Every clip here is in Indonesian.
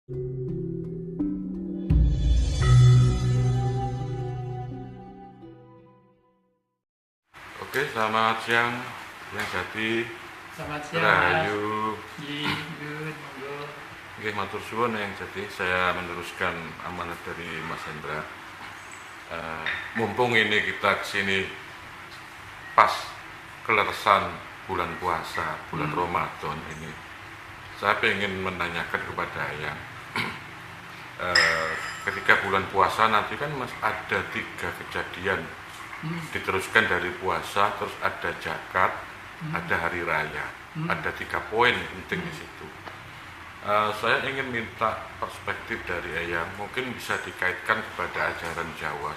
Oke, selamat siang yang jadi. Selamat siang, Rahayu. Good, monggo. Oke, matur suwun yang jadi. Saya meneruskan amanat dari Mas Hendra. Mumpung ini kita kesini pas keleresan bulan puasa, bulan Ramadan ini, saya ingin menanyakan kepada Ayang. Ketika bulan puasa nanti kan ada 3 kejadian, diteruskan dari puasa, terus ada zakat, ada hari raya, ada 3 poin penting di situ. Saya ingin minta perspektif dari Ayang, mungkin bisa dikaitkan kepada ajaran Jawa.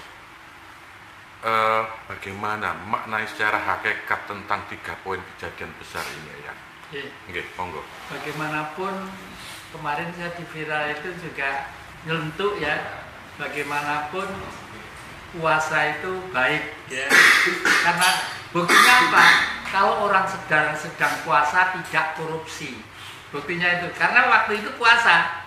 Bagaimana maknai secara hakikat tentang 3 poin kejadian besar ini, Ayang? Oke, monggo. Bagaimanapun kemarin saya di viral itu juga nyelentuk ya, bagaimanapun puasa itu baik ya, karena buktinya apa? Kalau orang sedang puasa tidak korupsi, buktinya itu karena waktu itu puasa,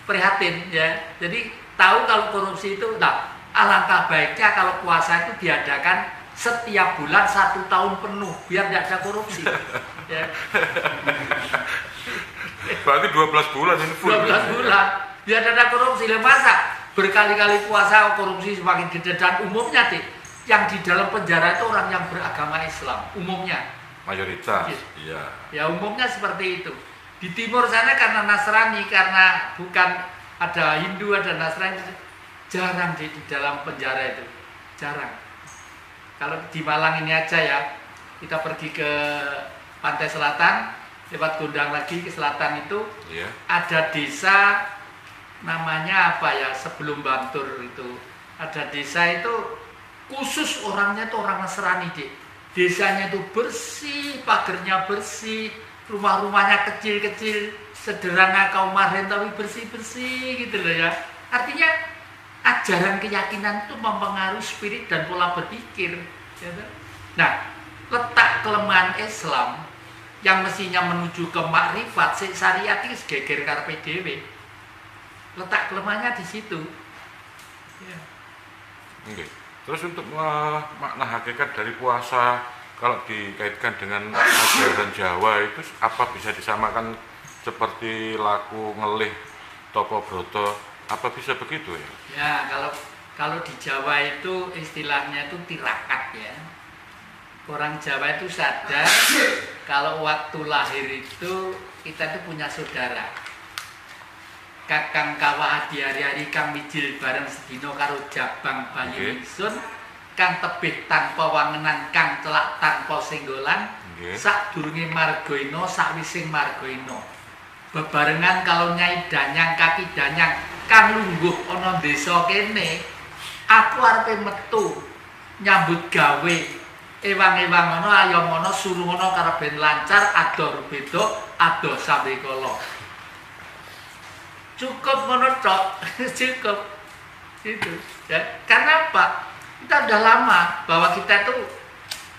prihatin ya, jadi tahu kalau korupsi itu. Nah, alangkah baiknya kalau puasa itu diadakan setiap bulan 1 tahun penuh biar tidak ada korupsi ya. Berarti 12 bulan ini full. 12 bulan biar tidak ada korupsi. Masa berkali-kali puasa korupsi semakin gede, dan umumnya yang di dalam penjara itu orang yang beragama Islam umumnya, Mayoritas. Iya. Iya. Ya umumnya seperti itu. Di timur sana karena Nasrani, karena bukan ada Hindu ada Nasrani, jarang di dalam penjara itu, jarang. Kalau di Malang ini aja ya, kita pergi ke pantai selatan, lewat Gondang lagi ke selatan itu, Iya. ada desa namanya apa ya, sebelum Bantur itu ada desa itu khusus orangnya itu orang Nasrani deh. Desanya itu bersih, pagernya bersih, rumah-rumahnya kecil-kecil, sederhana kaum marhen tapi bersih-bersih gitu loh ya. Artinya ajaran keyakinan itu mempengaruhi spirit dan pola berpikir ya. Nah, letak kelemahan Islam yang mestinya menuju ke makrifat, syariat itu geger karpe dhewe. Letak kelemahannya di situ. Ya. Oke. Terus untuk makna hakikat dari puasa kalau dikaitkan dengan ajaran Jawa itu apa bisa disamakan seperti laku ngelih topo broto, apa bisa begitu ya? Ya, kalau di Jawa itu istilahnya itu tirakat ya. Orang Jawa itu sadar kalau waktu lahir itu kita itu punya saudara. Kakang kawah di hari-hari kang mijil bareng sedino karo jabang bayi ingsun, kang tebih tanpa wangenan, kang celak tanpa senggolan, sadurunge margoino sakwising margoino. Bebarengan kalau nyai danyang kaki danyang kang lungguh ana desa kene, aku arepe metu nyambut gawe. Ewang-ewang ngono ayam ngono suruh ngono karep lancar, ado beda, ado sambe kala. Cukup ngono tok, cukup itu ya. Karena apa? Kita udah lama bahwa kita tuh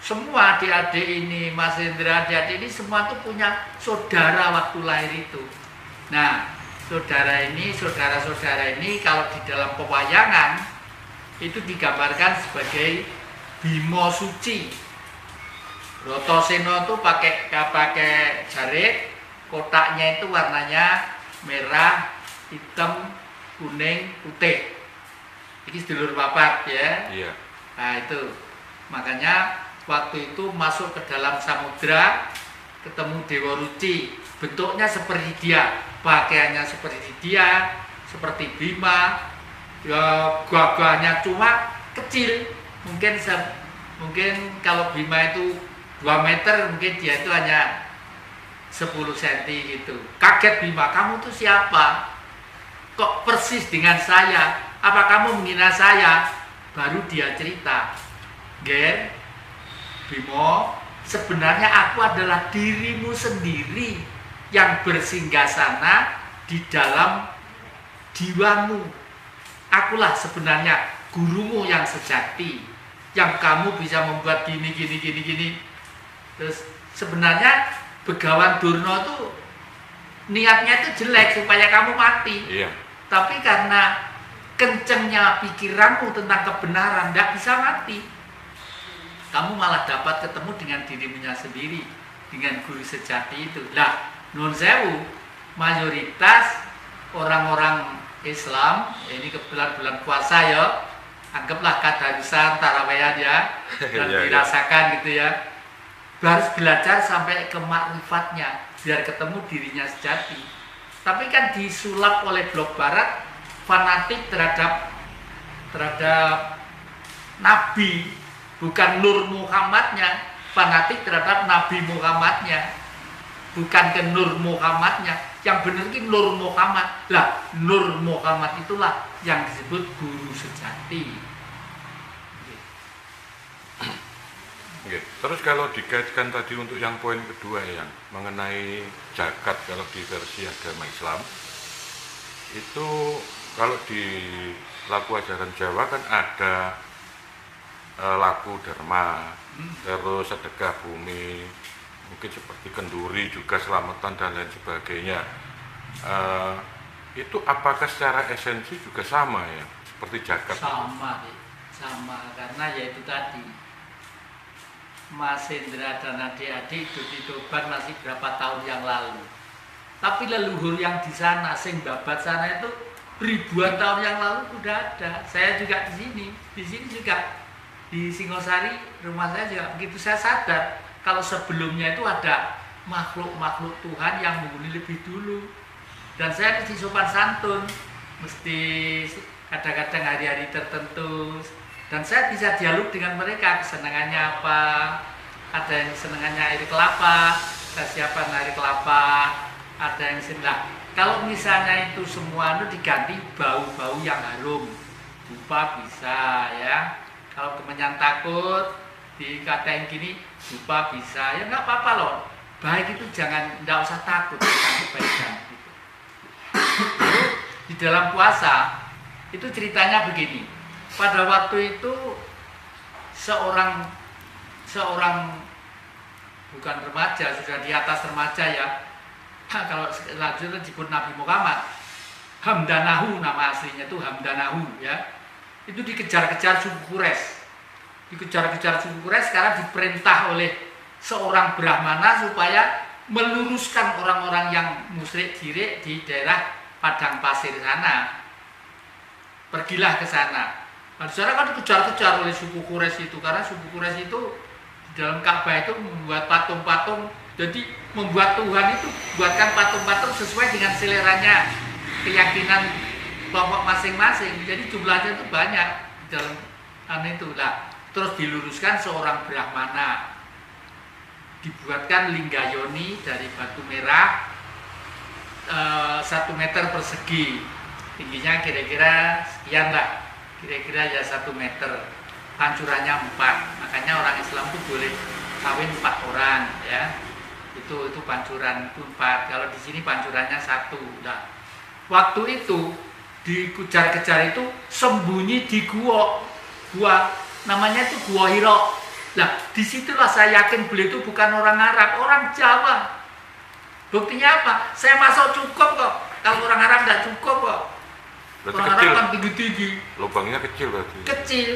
semua adik-adik ini, Mas Hendra, adik-adik ini semua tuh punya saudara waktu lahir itu. Nah, saudara-saudara ini kalau di dalam pewayangan itu digambarkan sebagai Bimo Suci. Rotoseno tuh pakai jarit, kotaknya itu warnanya merah, hitam, kuning, putih. Ini sedulur papat ya. Iya. Nah itu makanya waktu itu masuk ke dalam samudra, ketemu Dewa Ruci, bentuknya seperti dia, pakaiannya seperti dia, seperti Bima, ya gagahnya cuma kecil, mungkin kalau Bima itu 2 meter, mungkin dia itu hanya 10 cm gitu. Kaget Bima, kamu tuh siapa? Kok persis dengan saya? Apa kamu menghina saya? Baru dia cerita, Ger, Bimo, sebenarnya aku adalah dirimu sendiri yang bersinggasana di dalam jiwamu. Akulah sebenarnya gurumu yang sejati, yang kamu bisa membuat gini. Terus sebenarnya Begawan Durna tuh niatnya itu jelek supaya kamu mati. Iya. Tapi karena kencengnya pikiranmu tentang kebenaran, tidak bisa mati. Kamu malah dapat ketemu dengan dirimu sendiri, dengan guru sejati itu. Lah, nun sewu, mayoritas orang-orang Islam, ini kebetulan bulan puasa ya, anggaplah kadarusan, tarawehan ya, dan dirasakan gitu ya. Harus belajar sampai ke makrifatnya, biar ketemu dirinya sejati. Tapi kan disulap oleh blok barat, fanatik terhadap Nabi, bukan Nur Muhammadnya, fanatik terhadap Nabi Muhammadnya, bukan ke Nur Muhammadnya. Yang benar ini Nur Muhammad. Lah, Nur Muhammad itulah yang disebut guru sejati. Terus kalau dikaitkan tadi untuk yang poin kedua yang mengenai zakat, kalau di versi agama Islam itu kalau di laku ajaran Jawa kan ada laku dharma, terus sedekah bumi, mungkin seperti kenduri juga selamatan dan lain sebagainya. Itu apakah secara esensi juga sama ya seperti zakat? Sama karena yaitu tadi Mas Hendra dan adik-adik itu di Tuban masih berapa tahun yang lalu. Tapi leluhur yang di sana, sing babat sana itu ribuan tahun yang lalu sudah ada. Saya juga di sini juga di Singosari, rumah saya juga begitu. Saya sadar kalau sebelumnya itu ada makhluk-makhluk Tuhan yang menghuni lebih dulu. Dan saya mesti sopan santun, mesti kadang-kadang hari-hari tertentu. Dan saya bisa dialog dengan mereka, kesenangannya apa, ada yang senangannya air kelapa, saya siapkan air kelapa, ada yang senang. Kalau misalnya itu semua itu diganti bau-bau yang harum, dupa bisa ya. Kalau temannya takut, dikatain gini, dupa bisa, ya nggak apa-apa loh. Baik itu jangan, nggak usah takut tentang kebaikan. Gitu. Di dalam puasa, itu ceritanya begini. Pada waktu itu seorang bukan remaja, sudah di atas remaja ya. Kalau selanjutnya disebut Nabi Muhammad, Hamdanahu nama aslinya itu Hamdanahu ya. Itu dikejar-kejar suku Quraisy. Dikejar-kejar suku Quraisy sekarang diperintah oleh seorang Brahmana supaya meluruskan orang-orang yang musyrik syirik di daerah padang pasir sana. Pergilah ke sana. Nah, saudara kan dikejar-kejar oleh suku Quraisy itu karena suku Quraisy itu di dalam Ka'bah itu membuat patung-patung. Jadi membuat Tuhan itu buatkan patung-patung sesuai dengan seleranya keyakinan kelompok masing-masing. Jadi jumlahnya itu banyak di dalam itu lah. Terus diluruskan seorang Brahmana, dibuatkan linggayoni dari batu merah 1 meter persegi, tingginya kira-kira sekian lah. Kira-kira ya 1 meter, pancurannya 4. Makanya orang Islam itu boleh kawin 4 orang ya. Itu pancuran itu 4. Kalau di sini pancurannya 1. Nah, waktu itu dikejar-kejar itu sembunyi di gua namanya itu Gua Hira. Nah, disitulah saya yakin beliau itu bukan orang Arab, orang Jawa. Buktinya apa? Saya masuk cukup kok. Kalau orang Arab tidak cukup kok. Berarti orang kecil. Arab kan tinggi-tinggi. Lubangnya kecil berarti. Kecil.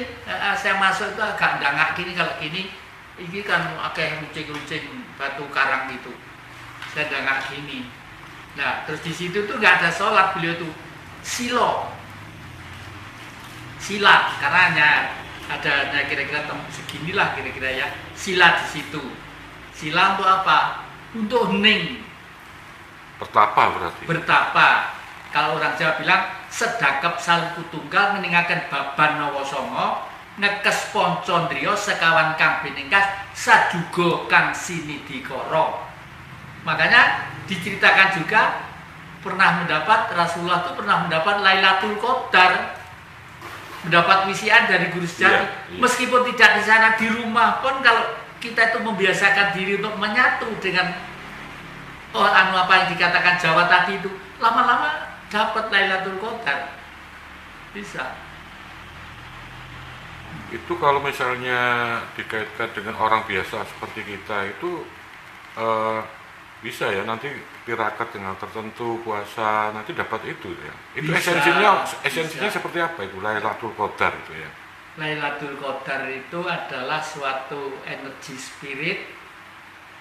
Saya masuk itu agak dangak gini, kalau gini ini kan kayak runcing-runcing batu karang gitu. Saya dangak gini. Nah, terus di situ tuh nggak ada sholat, beliau tuh sila karena hanya ada kira-kira seginilah kira-kira ya. Sila di situ. Sila untuk apa? Untuk hening. Bertapa berarti. Bertapa. Kalau orang Jawa bilang sedakep salku tunggal ngeningaken baban nawasanga ngekes poncondriya sekawan kang biningkas sajuga kang sinidikara. Makanya diceritakan juga pernah mendapat Rasulullah itu pernah mendapat Lailatul Qadar, mendapat wisian dari guru sejati. Iya. Meskipun tidak di sana, di rumah pun kalau kita itu membiasakan diri untuk menyatu dengan apa yang dikatakan Jawa tadi itu, lama-lama dapat Lailatul Qadar. Bisa. Itu kalau misalnya dikaitkan dengan orang biasa seperti kita itu Bisa ya, nanti tirakat dengan tertentu puasa nanti dapat itu ya. Itu Bisa, esensinya bisa. seperti apa itu Lailatul Qadar itu ya? Lailatul Qadar itu adalah suatu energi spirit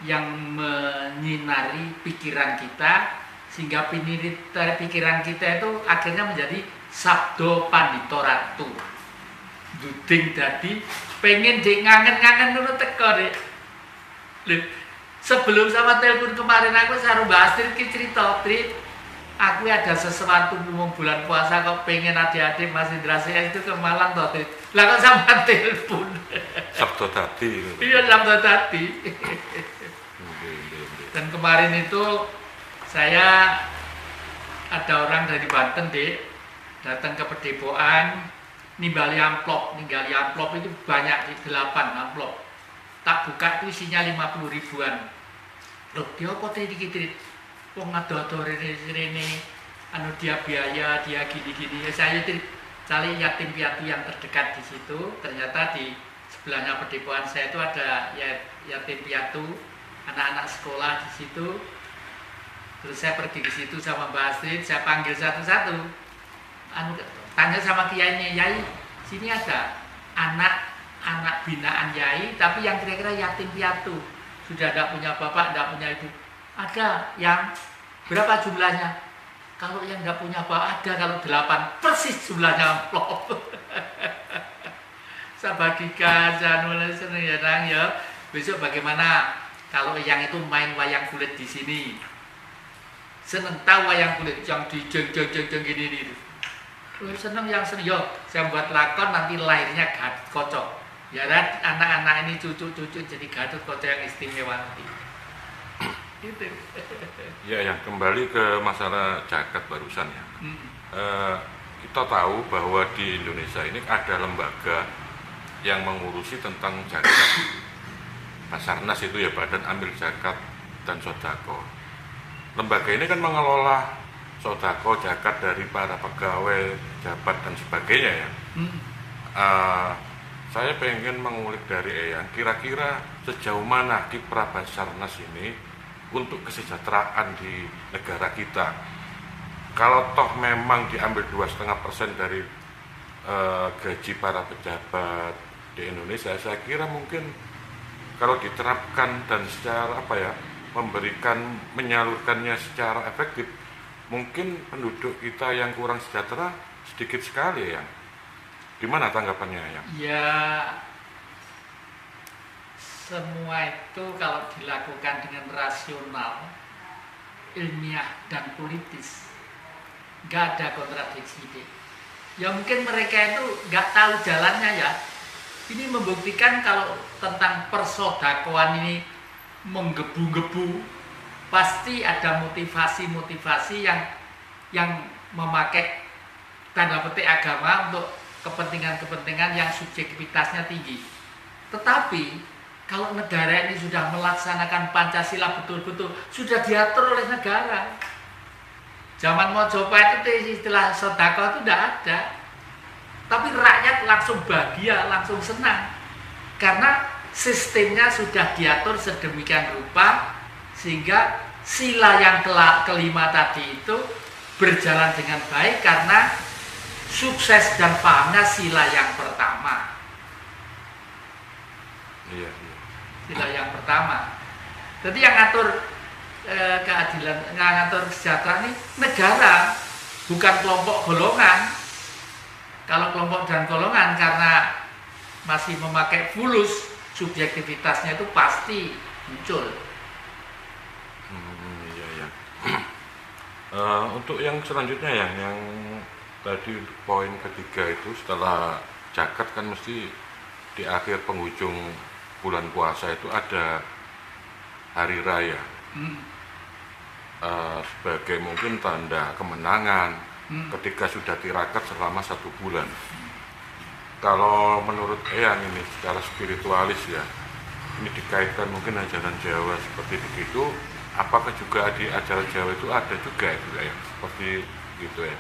yang menyinari pikiran kita sehingga pikiran kita itu akhirnya menjadi sabdo pandito ratu. Duding dadi pengen dek ngangen-ngangen ngono teko dek. Sebelum sama telepon kemarin aku saru Mbak Astrid ki cerita, Tri, aku ada sesuatu mau bulan puasa kok pengen adik-adik Mas Indra CS itu ke Malang toh, Tri. Lah kok sama telepon. Sabdo tadi itu. Iya, sabdo tadi. Oke. Dan kemarin itu saya ada orang dari Banten, Dek, datang ke Pedepokan ninggali amplop itu banyak, di 8 amplop. Tak buka itu isinya 50 ribuan. Loh, dia kok dikit wong ado-ado rene anu dia biaya, dia gini-gini. Ya saya cari yatim piatu yang terdekat di situ. Ternyata di sebelahnya Pedepokan saya itu ada yatim piatu, anak-anak sekolah di situ. Terus saya pergi ke situ sama Mbak Astrid, saya panggil satu-satu. Tanya sama kiainya, Yai, sini ada anak binaan Yai, tapi yang kira-kira yatim piatu, sudah tidak punya bapak, tidak punya ibu. Ada yang berapa jumlahnya? Kalau yang tidak punya bapak ada, kalau 8 persis jumlahnya amplop. Saya bagikan, saya nulis ya Nang ya. Besok bagaimana kalau yang itu main wayang kulit di sini? Seneng tahu wayang kulit yang di jeng gini. Seneng yang seneng yo, saya buat lakon nanti lahirnya Gatot Kaca. Ya anak-anak ini cucu-cucu jadi Gatot Kaca yang istimewa nanti. Gitu. Ya, yang kembali ke masalah zakat barusan ya. Kita tahu bahwa di Indonesia ini ada lembaga yang mengurusi tentang zakat. Basarnas itu ya, Badan Amil Zakat dan Sodako. Lembaga ini kan mengelola sodako, zakat dari para pegawai, jabat dan sebagainya ya. Saya pengen mengulik dari Eyang, kira-kira sejauh mana kiprah Basarnas ini untuk kesejahteraan di negara kita. Kalau toh memang diambil 2,5% dari gaji para pejabat di Indonesia, saya kira mungkin kalau diterapkan dan secara menyalurkannya secara efektif, mungkin penduduk kita yang kurang sejahtera sedikit sekali ya. Gimana tanggapannya ya? Ya, semua itu kalau dilakukan dengan rasional, ilmiah dan politis, nggak ada kontradiksi deh. Ya mungkin mereka itu nggak tahu jalannya ya. Ini membuktikan kalau tentang persodakoan ini menggebu-gebu, pasti ada motivasi-motivasi yang memakai tanda petik agama untuk kepentingan-kepentingan yang subjektivitasnya tinggi. Tetapi kalau negara ini sudah melaksanakan Pancasila betul-betul, sudah diatur oleh negara. Zaman Mojopahit itu istilah sedekah itu tidak ada. Tapi rakyat langsung bahagia, langsung senang. Karena sistemnya sudah diatur sedemikian rupa sehingga sila yang kelima tadi itu berjalan dengan baik karena sukses dan pahamnya sila yang pertama. Iya. Sila yang pertama. Jadi yang ngatur keadilan, yang ngatur kesejahteraan ini negara, bukan kelompok golongan. Kalau kelompok dan golongan karena masih memakai fulus, subjektivitasnya itu pasti muncul. Iya. Untuk yang selanjutnya yang tadi poin ketiga itu, setelah zakat kan mesti di akhir penghujung bulan puasa itu ada hari raya. Sebagai mungkin tanda kemenangan ketika sudah tirakat selama 1 bulan. Kalau menurut Eyang ini secara spiritualis ya, ini dikaitkan mungkin ajaran Jawa seperti begitu. Apakah juga di ajaran Jawa itu ada juga itu ya, seperti gitu ya?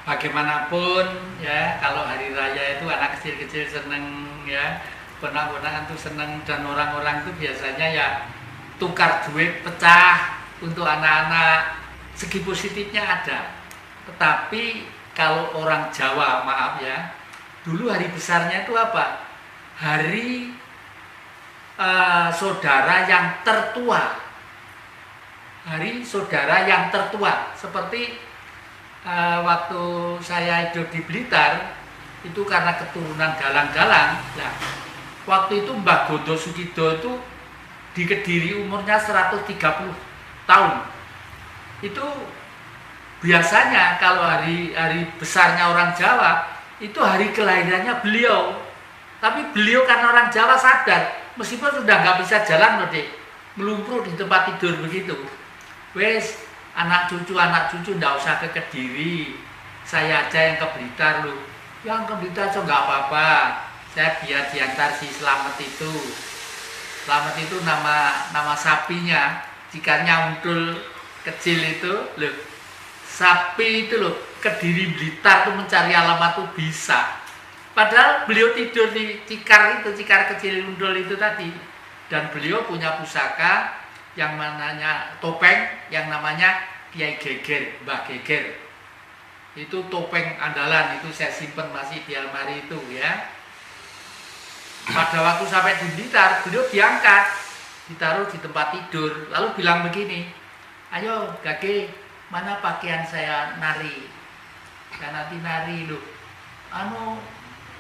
Bagaimanapun ya, kalau hari raya itu anak kecil-kecil seneng ya, ponaan-ponaan tuh seneng, dan orang-orang itu biasanya ya tukar duit pecah untuk anak-anak, segi positifnya ada. Tetapi kalau orang Jawa, maaf ya, dulu hari besarnya itu apa? Hari saudara yang tertua. Hari saudara yang tertua. Seperti waktu saya hidup di Blitar, itu karena keturunan dalang-dalang. Nah, waktu itu Mbah Gondo Sukido itu di Kediri umurnya 130 tahun. Itu biasanya kalau hari besarnya orang Jawa, itu hari kelahirannya beliau. Tapi beliau karena orang Jawa sadar, meskipun sudah nggak bisa jalan loh dek, melumpur di tempat tidur begitu. Wes, anak cucu nggak usah ke Kediri, saya aja yang ke Blitar loh. Yang ke Blitar so nggak apa-apa, saya biar diantar si Slamet itu. Slamet itu nama sapinya, jikanya untul kecil itu loh. Sapi itu loh, Kediri Blitar tuh mencari alamat tuh bisa. Padahal beliau tidur di cikar kecil untul itu tadi. Dan beliau punya pusaka yang namanya topeng, yang namanya Kiai Geger, Mbah Geger. Itu topeng andalan, itu saya simpen masih di almari itu ya. Pada waktu sampai di Blitar, beliau diangkat, ditaruh di tempat tidur, lalu bilang begini, ayo Gage, mana pakaian saya nari? Saya nanti nari loh.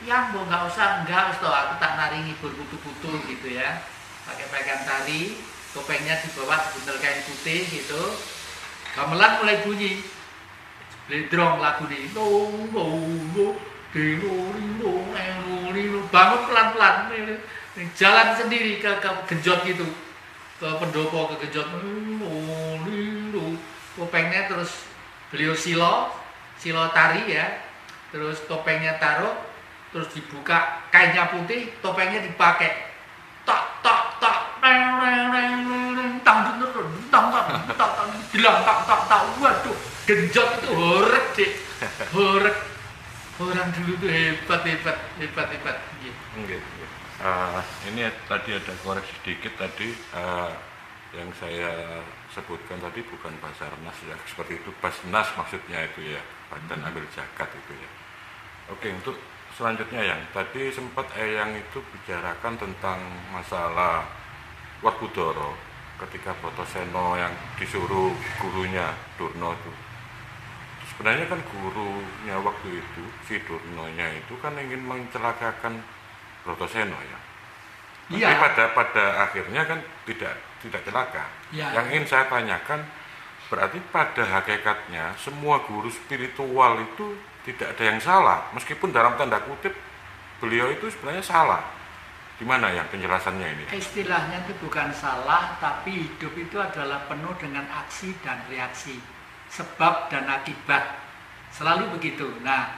Yang nggak usah, aku tak nari ngibur putu-putu gitu ya. Pakai pakaian tari, topengnya di bawah sebuntel kain putih gitu. Gamelan mulai bunyi. Ledrong lagu ini, bangun pelan-pelan, jalan sendiri ke genjot gitu, ke pendopo, ke genjot, topengnya terus beliau silo tari ya, terus topengnya taruh, terus dibuka kainnya putih, topengnya dipakai, tak, bilang tak, waduh. Genjot itu horek deh, horek. Orang dulu tuh hebat. Ini tadi ada koreksi sedikit tadi, yang saya sebutkan tadi bukan Basarnas ya, seperti itu Basnas maksudnya itu ya, Badan Amil Zakat itu ya. Oke, untuk selanjutnya yang tadi sempat Eyang itu bicarakan tentang masalah Werkudara ketika Brotoseno yang disuruh gurunya Durna itu. Sebenarnya kan gurunya waktu itu, si Durnonya itu kan ingin mencelakakan Brotoseno ya. Iya. Tapi pada akhirnya kan tidak celaka. Ya. Yang ingin saya tanyakan, berarti pada hakikatnya semua guru spiritual itu tidak ada yang salah, meskipun dalam tanda kutip beliau itu sebenarnya salah. Gimana yang penjelasannya ini? Istilahnya itu bukan salah, tapi hidup itu adalah penuh dengan aksi dan reaksi. Sebab dan akibat, selalu begitu. Nah,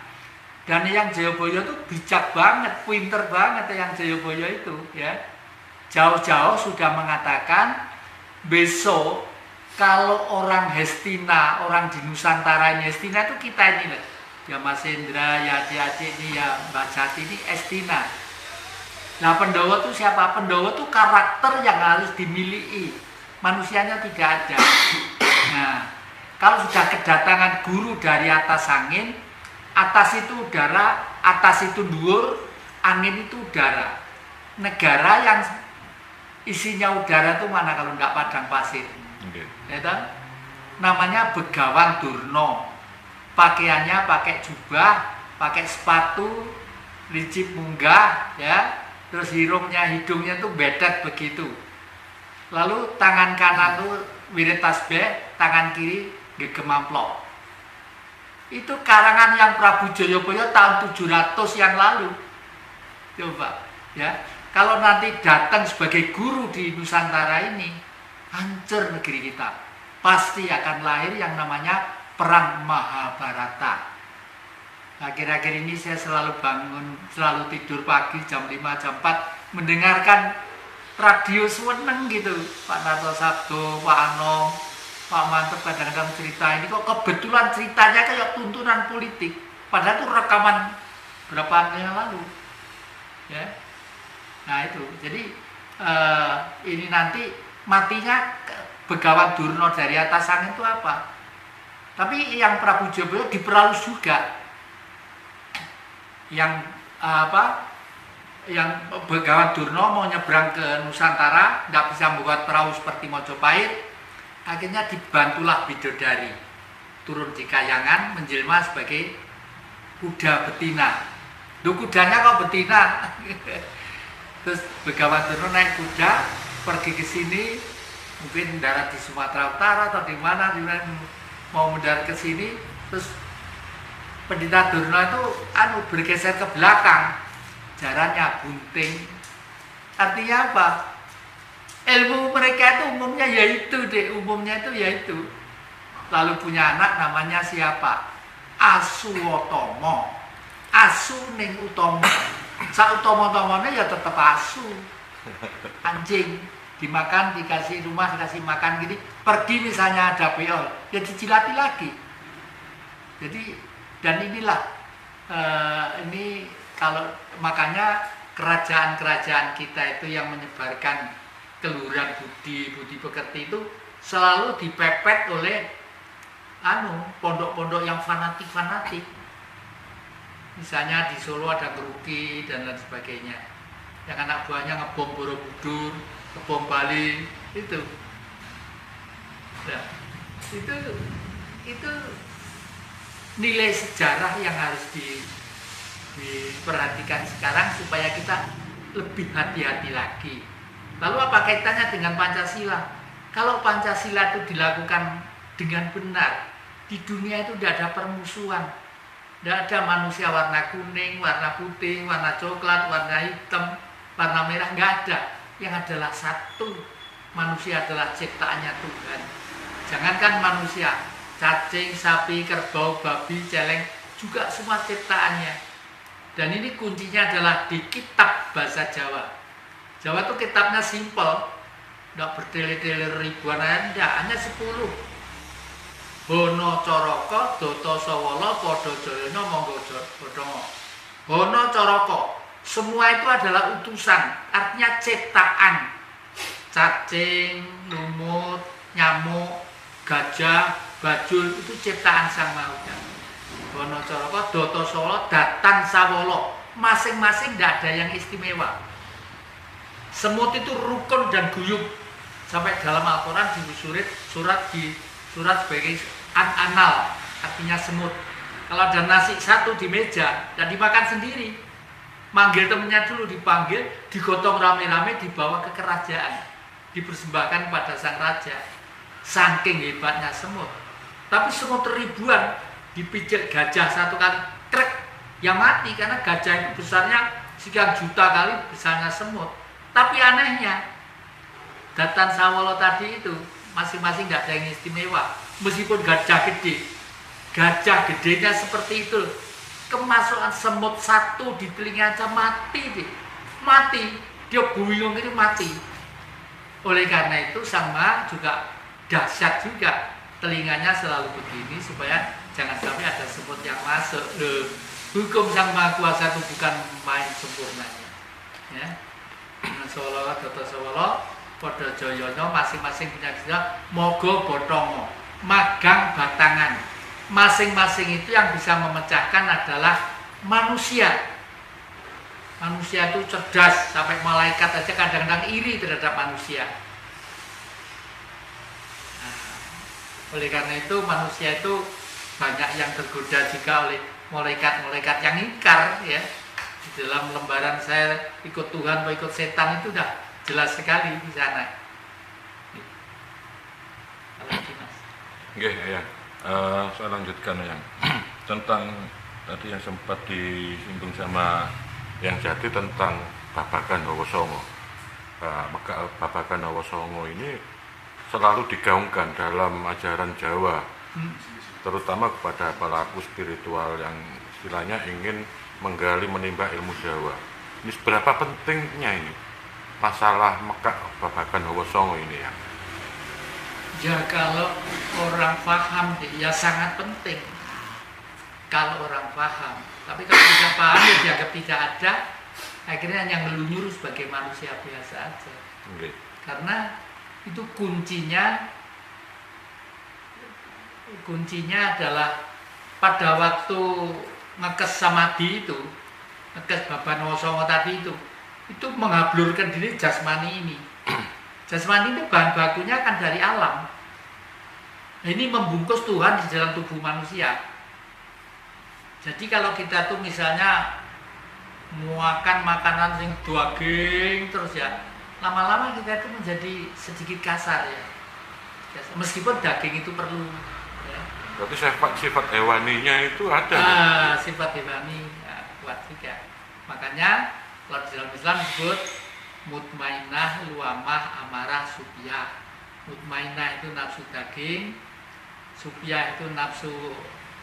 dan yang Jayabaya itu bijak banget, pinter banget yang Jayabaya itu ya. Jauh-jauh sudah mengatakan besok kalau orang Hestina, orang di Nusantara ini, Hestina itu kita ini, ya Mas Hendra, ya adik-adik ini, ya Mbak Jati ini Hestina. Nah, Pandhawa itu siapa? Pandhawa itu karakter yang harus dimiliki, manusianya tidak ada. Nah, kalau sudah kedatangan guru dari atas angin, atas itu udara, atas itu dhuwur, angin itu udara. Negara yang isinya udara itu mana kalau enggak padang pasir? Okay. Ya kan? Namanya Begawan Durna. Pakaiannya pakai jubah, pakai sepatu, licin munggah, ya. Terus hidungnya tuh bedet begitu. Lalu tangan kanan tuh wirid tasbih, tangan kiri gegem amplop. Itu karangan yang Prabu Jayabaya tahun 700 yang lalu. Coba, ya. Kalau nanti datang sebagai guru di Nusantara ini, hancur negeri kita. Pasti akan lahir yang namanya Perang Mahabharata. Akhir-akhir ini saya selalu bangun, selalu tidur pagi jam 5, jam 4, mendengarkan radio seneng gitu. Pak Narto Sabdo, Pak Anong, Pak Mantep kadang-kadang cerita ini kok kebetulan ceritanya kayak tuntunan politik. Padahal itu rekaman berapa tahun yang lalu. Ya. Nah itu, jadi ini nanti matinya Begawan Durna dari atas angin itu apa? Tapi yang Prabu Jayabaya diperhalus juga. Yang yang Begawan Durna mau nyebrang ke Nusantara, nggak bisa membuat perahu seperti Mojopahit, akhirnya dibantulah bidodari turun di kayangan menjelma sebagai kuda betina. Duh, kudanya kok betina? Terus Begawan Durna naik kuda pergi ke sini, mungkin darat di Sumatera Utara atau di mana mau mendarat ke sini, terus Pendeta Durna itu bergeser ke belakang, jalannya bunting. Artinya apa? Ilmu mereka itu umumnya yaitu. Lalu punya anak namanya siapa? Asuwotomo. Asu ning utomo. Sak utomo-utomone ya tetap asu. Anjing dimakan, dikasih rumah, dikasih makan gini. Pergi misalnya ada beol, ya dicilati lagi. Jadi dan inilah ini kalau makanya kerajaan-kerajaan kita itu yang menyebarkan keluhuran budi pekerti itu selalu dipepet oleh pondok-pondok yang fanatik. Misalnya di Solo ada Ngeruki dan lain sebagainya. Yang anak buahnya ngebom Borobudur, ngebom Bali itu. Nah, itu nilai sejarah yang harus diperhatikan sekarang supaya kita lebih hati-hati lagi. Lalu apa kaitannya dengan Pancasila? Kalau Pancasila itu dilakukan dengan benar, di dunia itu tidak ada permusuhan. Tidak ada manusia warna kuning, warna putih, warna coklat, warna hitam, warna merah, nggak ada. Yang adalah satu, manusia adalah ciptaannya Tuhan. Jangankan manusia, cacing, sapi, kerbau, babi, celeng, juga semua ciptaannya. Dan ini kuncinya adalah di kitab bahasa Jawa. Jawa itu kitabnya simpel, tidak bertele-tele ribuan ayat, hanya 10. Bono Coroko, Doto Sawala, Podo Joyono, Monggo Bodongo. Bono Coroko, semua itu adalah utusan, artinya ciptaan. Cacing, lumut, nyamuk, gajah, bajul, itu ciptaan Sang Maha. Bono Coroko, Doto Sawala, Datan Sawala, masing-masing tidak ada yang istimewa. Semut itu rukun dan guyub. Sampai dalam Al-Quran surat sebagai anal, artinya semut. Kalau ada nasi satu di meja dan dimakan sendiri, manggil temennya dulu, dipanggil, digotong rame-rame, dibawa ke kerajaan, dipersembahkan pada sang raja. Saking hebatnya semut. Tapi semut ribuan dipijak gajah satu kali, krek, yang mati karena gajah itu besarnya sekian juta kali besarnya semut. Tapi anehnya, Datan Sawala tadi itu masing-masing tidak ada yang istimewa. Meskipun gajah gedenya seperti itu, kemasukan semut satu di telinga aja mati, dia bingung ini mati. Oleh karena itu Sang Maha juga dahsyat juga, telinganya selalu begini supaya jangan sampai ada semut yang masuk. Hukum Sang Maha Kuasa itu bukan main sempurnanya. Ya. Solo, Doto Sawala, Podo Joyono, masing-masing punya istilah Mogo Botongo, magang batangan. Masing-masing itu yang bisa memecahkan adalah manusia. Manusia itu cerdas, sampai malaikat aja kadang-kadang iri terhadap manusia. Nah, oleh karena itu manusia itu banyak yang tergoda juga oleh malaikat-malaikat yang ingkar, ya. Di dalam lembaran saya ikut Tuhan atau ikut setan itu udah jelas sekali di sana. Oke, ya. Saya lanjutkan ya. Tentang tadi yang sempat disinggung sama yang Jati tentang Babakan Hawa Songo. Maka Babakan Hawa Songo ini selalu digaungkan dalam ajaran Jawa, terutama kepada pelaku spiritual yang istilahnya ingin menggali menimba ilmu Jawa. Ini seberapa pentingnya ini masalah Mekak Babakan Hawa Songo ini ya? Ya kalau orang paham ya sangat penting. Kalau orang paham, tapi kalau tidak paham ya dianggap tidak ada, akhirnya yang ngelunyur sebagai manusia biasa aja. Okay. Karena itu kuncinya adalah pada waktu ngekes samadhi itu, ngekes Babanowo Songo tadi itu menghablurkan diri jasmani ini. Jasmani itu bahan bakunya kan dari alam. Nah, ini membungkus Tuhan di dalam tubuh manusia. Jadi kalau kita tuh misalnya makan makanan yang daging terus ya, lama-lama kita itu menjadi sedikit kasar ya. Meskipun daging itu perlu. Ya. Berarti sifat hewaninya itu ada. Sifat hewani ya, kuat juga. Makanya kalau di dalam Islam disebut mutmainah, luamah, amarah, supiyah. Mutmainah itu nafsu daging, supiyah itu nafsu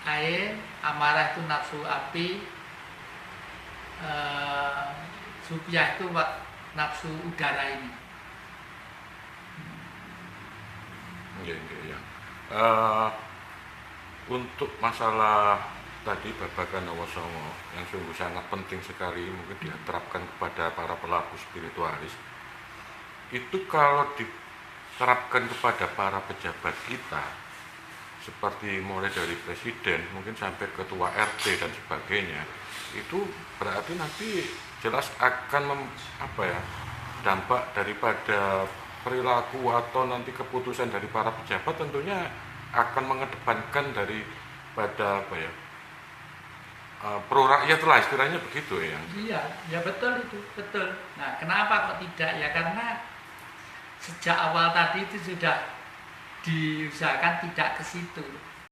air, amarah itu nafsu api, supiyah itu nafsu udara ini. Ya. Untuk masalah tadi Babanowo Songo yang sungguh sangat penting sekali mungkin diterapkan kepada para pelaku spiritualis, itu kalau diterapkan kepada para pejabat kita seperti mulai dari presiden mungkin sampai ketua RT dan sebagainya, itu berarti nanti jelas akan dampak daripada perilaku atau nanti keputusan dari para pejabat tentunya akan mengedepankan daripada pro rakyat lah istilahnya begitu ya. Iya, ya betul itu, betul. Nah, kenapa kok tidak ya? Karena sejak awal tadi itu sudah diusahakan tidak ke situ.